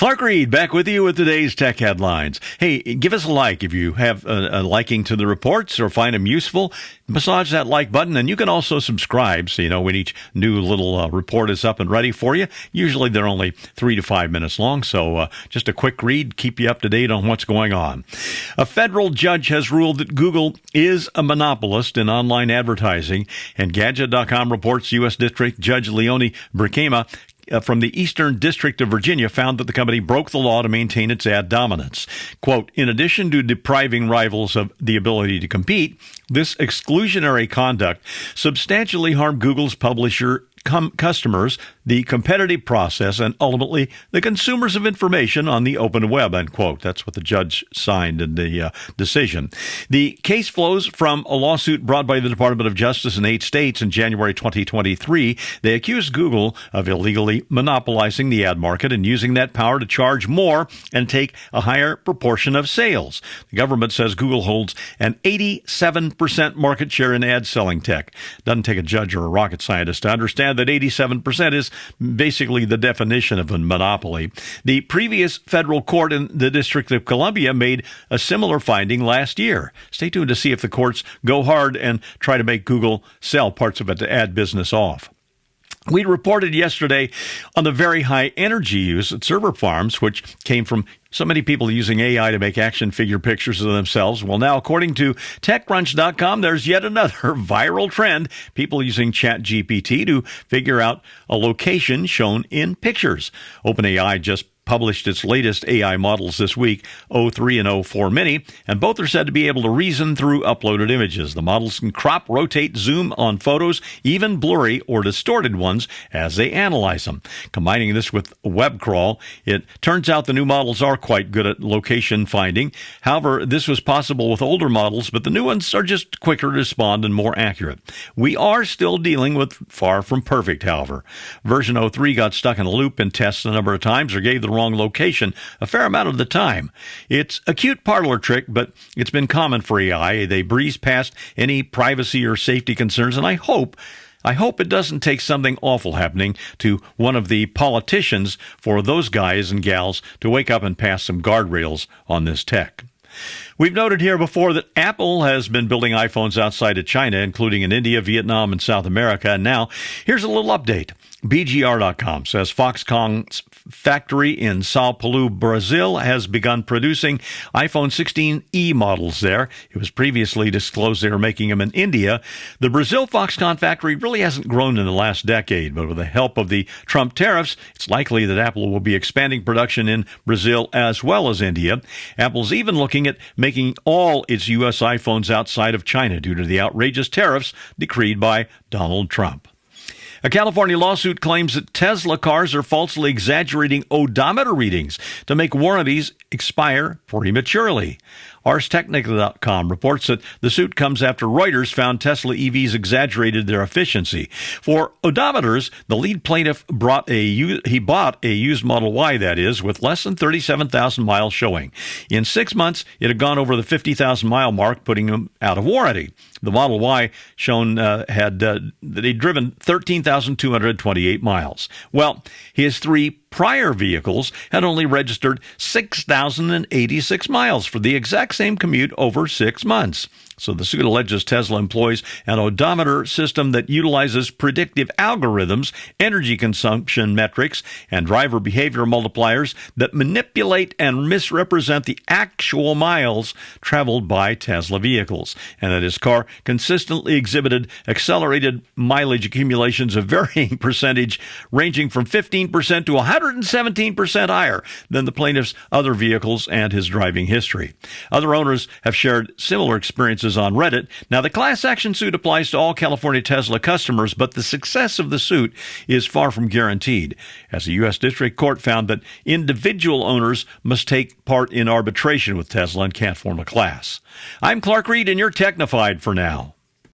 Clark Reid back with you with today's tech headlines. Hey, give us a like if you have a liking to the reports or find them useful. Massage that like button, and you can also subscribe so you know when each new little report is up and ready for you. Usually they're only 3 to 5 minutes long, so just a quick read, keep you up to date on what's going on. A federal judge has ruled that Google is a monopolist in online advertising, and Gadget.com reports U.S. District Judge Leonie Brikema from the Eastern District of Virginia found that the company broke the law to maintain its ad dominance. Quote, in addition to depriving rivals of the ability to compete, this exclusionary conduct substantially harmed Google's publisher customers, the competitive process, and ultimately the consumers of information on the open web, unquote. That's what the judge signed in the decision. The case flows from a lawsuit brought by the Department of Justice in 8 states in January 2023. They accused Google of illegally monopolizing the ad market and using that power to charge more and take a higher proportion of sales. The government says Google holds an 87% market share in ad selling tech. Doesn't take a judge or a rocket scientist to understand that 87% is basically the definition of a monopoly. The previous federal court in the District of Columbia made a similar finding last year. Stay tuned to see if the courts go hard and try to make Google sell parts of its ad business off. We reported yesterday on the very high energy use at server farms, which came from so many people using AI to make action figure pictures of themselves. Well, now, according to TechCrunch.com, there's yet another viral trend. People using ChatGPT to figure out a location shown in pictures. OpenAI just published its latest AI models this week, O3 and O4 Mini, and both are said to be able to reason through uploaded images. The models can crop, rotate, zoom on photos, even blurry or distorted ones as they analyze them. Combining this with web crawl, it turns out the new models are quite good at location finding. However, this was possible with older models, but the new ones are just quicker to respond and more accurate. We are still dealing with far from perfect, however. Version 03 got stuck in a loop in tests a number of times or gave the wrong location a fair amount of the time. It's a cute parlor trick, but it's been common for AI. They breeze past any privacy or safety concerns, and I hope it doesn't take something awful happening to one of the politicians for those guys and gals to wake up and pass some guardrails on this tech. We've noted here before that Apple has been building iPhones outside of China, including in India, Vietnam, and South America. And now, here's a little update. BGR.com says Foxconn's factory in Sao Paulo, Brazil, has begun producing iPhone 16e models there. It was previously disclosed they were making them in India. The Brazil Foxconn factory really hasn't grown in the last decade, but with the help of the Trump tariffs, it's likely that Apple will be expanding production in Brazil as well as India. Apple's even looking at making all its U.S. iPhones outside of China due to the outrageous tariffs decreed by Donald Trump. A California lawsuit claims that Tesla cars are falsely exaggerating odometer readings to make warranties expire prematurely. ArsTechnica.com reports that the suit comes after Reuters found Tesla EVs exaggerated their efficiency. For odometers, the lead plaintiff bought a used Model Y, that is, with less than 37,000 miles showing. In 6 months, it had gone over the 50,000-mile mark, putting him out of warranty. The Model Y shown that he'd driven 13,228 miles. Well, his 3 prior vehicles had only registered 6,086 miles for the exact same commute over 6 months. So the suit alleges Tesla employs an odometer system that utilizes predictive algorithms, energy consumption metrics, and driver behavior multipliers that manipulate and misrepresent the actual miles traveled by Tesla vehicles, and that his car consistently exhibited accelerated mileage accumulations of varying percentage, ranging from 15% to 117% higher than the plaintiff's other vehicles and his driving history. Other owners have shared similar experiences on Reddit. Now, the class action suit applies to all California Tesla customers, but the success of the suit is far from guaranteed, as the U.S. District Court found that individual owners must take part in arbitration with Tesla and can't form a class. I'm Clark Reid, and you're Technified for now.